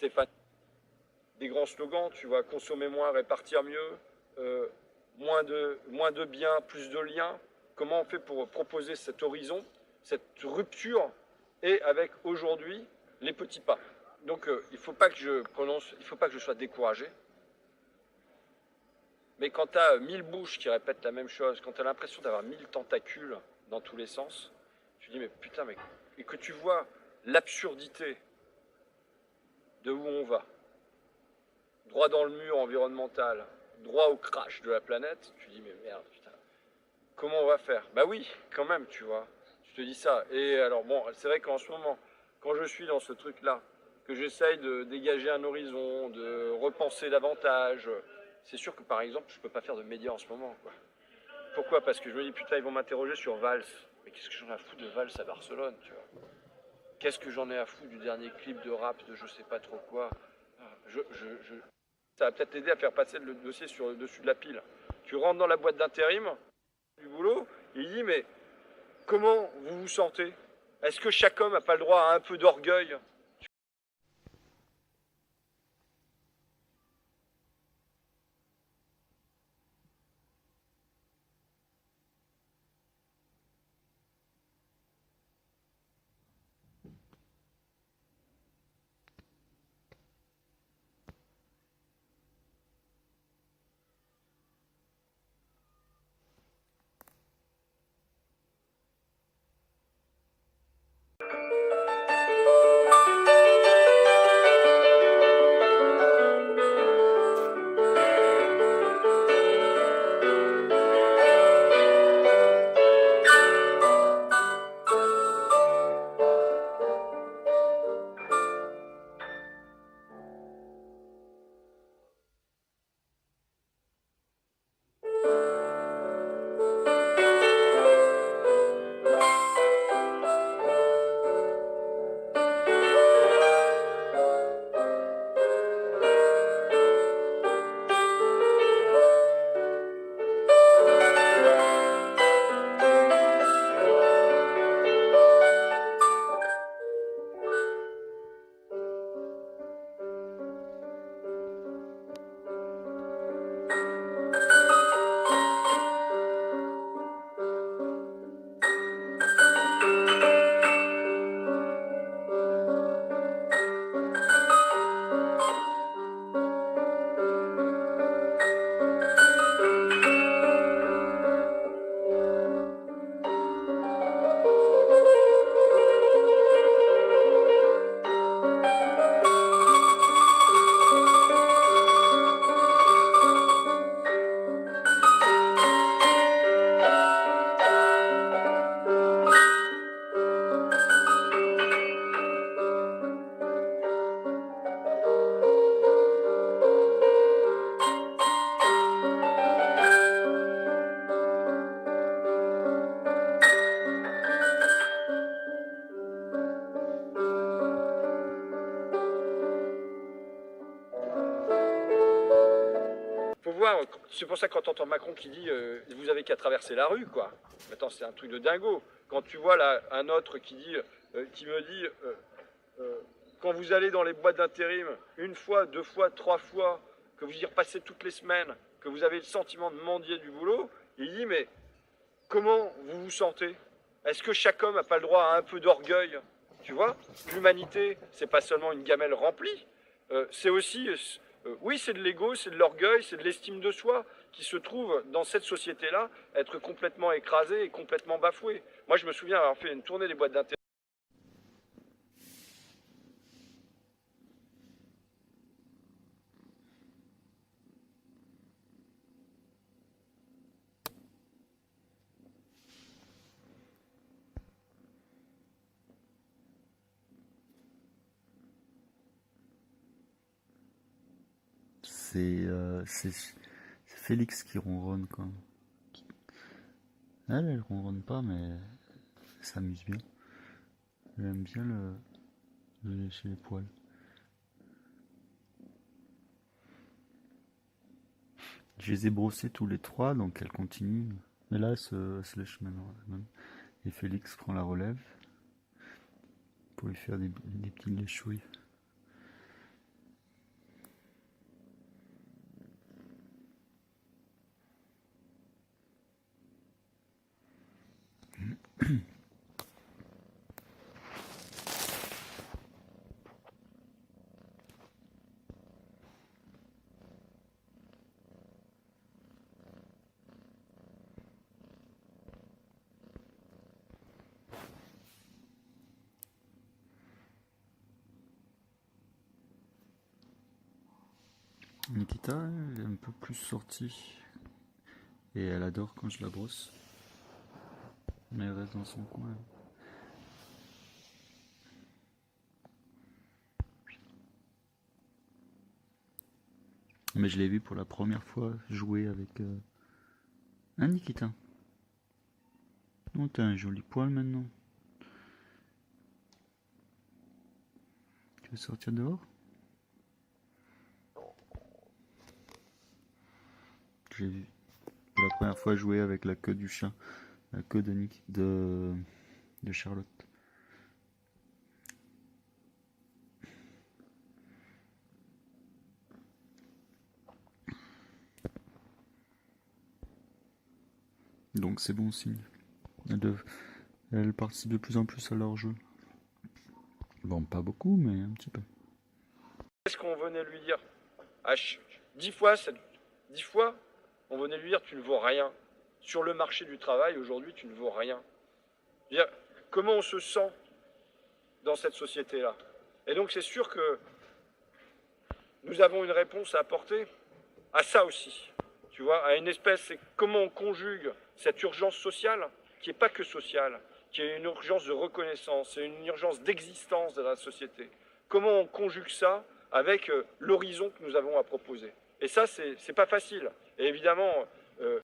Stéphane, des grands slogans, tu vois, consommer moins, répartir mieux, moins de biens, plus de liens. Comment on fait pour proposer cet horizon, cette rupture, et avec aujourd'hui les petits pas. Donc il ne faut pas que je sois découragé. Mais quand tu as 1000 bouches qui répètent la même chose, quand tu as l'impression d'avoir 1000 tentacules dans tous les sens, tu te dis mais putain, mais et que tu vois l'absurdité de où on va, droit dans le mur environnemental, droit au crash de la planète, tu te dis mais merde, putain, comment on va faire? Bah oui, quand même, tu vois, je te dis ça. Et alors bon, c'est vrai qu'en ce moment, quand je suis dans ce truc-là, que j'essaye de dégager un horizon, de repenser davantage, c'est sûr que par exemple, je peux pas faire de médias en ce moment, quoi. Pourquoi? Parce que je me dis, putain, ils vont m'interroger sur Valls. Mais qu'est-ce que j'en ai à foutre de Valls à Barcelone, tu vois? Qu'est-ce que j'en ai à foutre du dernier clip de rap de je sais pas trop quoi? Ça va peut-être t'aider à faire passer le dossier sur le dessus de la pile. Tu rentres dans la boîte d'intérim du boulot, et il dit, mais comment vous vous sentez? Est-ce que chaque homme n'a pas le droit à un peu d'orgueil? Faut voir, c'est pour ça que quand tu entends Macron qui dit vous avez qu'à traverser la rue, quoi. Attends, c'est un truc de dingo. Quand tu vois là un autre qui dit, qui me dit quand vous allez dans les boîtes d'intérim, une fois, deux fois, trois fois, que vous y repassez toutes les semaines, que vous avez le sentiment de mendier du boulot, il dit mais comment vous vous sentez? Est-ce que chaque homme n'a pas le droit à un peu d'orgueil? Tu vois, l'humanité, c'est pas seulement une gamelle remplie, c'est aussi, oui, c'est de l'ego, c'est de l'orgueil, c'est de l'estime de soi qui se trouve dans cette société-là être complètement écrasé et complètement bafoué. Moi, je me souviens avoir fait une tournée des boîtes d'intérim. C'est Félix qui ronronne quand. Elle ronronne pas, mais elle s'amuse bien. Elle aime bien le lécher les poils. Je les ai brossés tous les trois, donc elle continue. Mais là, elle se lèche maintenant. Et Félix prend la relève pour lui faire des petites léchouilles. Nikita, elle est un peu plus sortie. Et elle adore quand je la brosse. Mais elle reste dans son coin. Mais je l'ai vu pour la première fois jouer avec un Nikita. Oh, t'as un joli poil maintenant. Tu veux sortir dehors? J'ai vu pour la première fois jouer avec la queue du chat. La queue de Charlotte. Donc c'est bon signe. Elle participe de plus en plus à leur jeu. Bon, pas beaucoup, mais un petit peu. Qu'est-ce qu'on venait lui dire? 10 fois, on venait lui dire tu ne vaux rien. Sur le marché du travail, aujourd'hui, tu ne vaux rien. Comment on se sent dans cette société-là? Et donc c'est sûr que nous avons une réponse à apporter à ça aussi. Tu vois, à une espèce, c'est comment on conjugue cette urgence sociale, qui n'est pas que sociale, qui est une urgence de reconnaissance, c'est une urgence d'existence de la société. Comment on conjugue ça avec l'horizon que nous avons à proposer. Et ça, c'est pas facile. Et évidemment,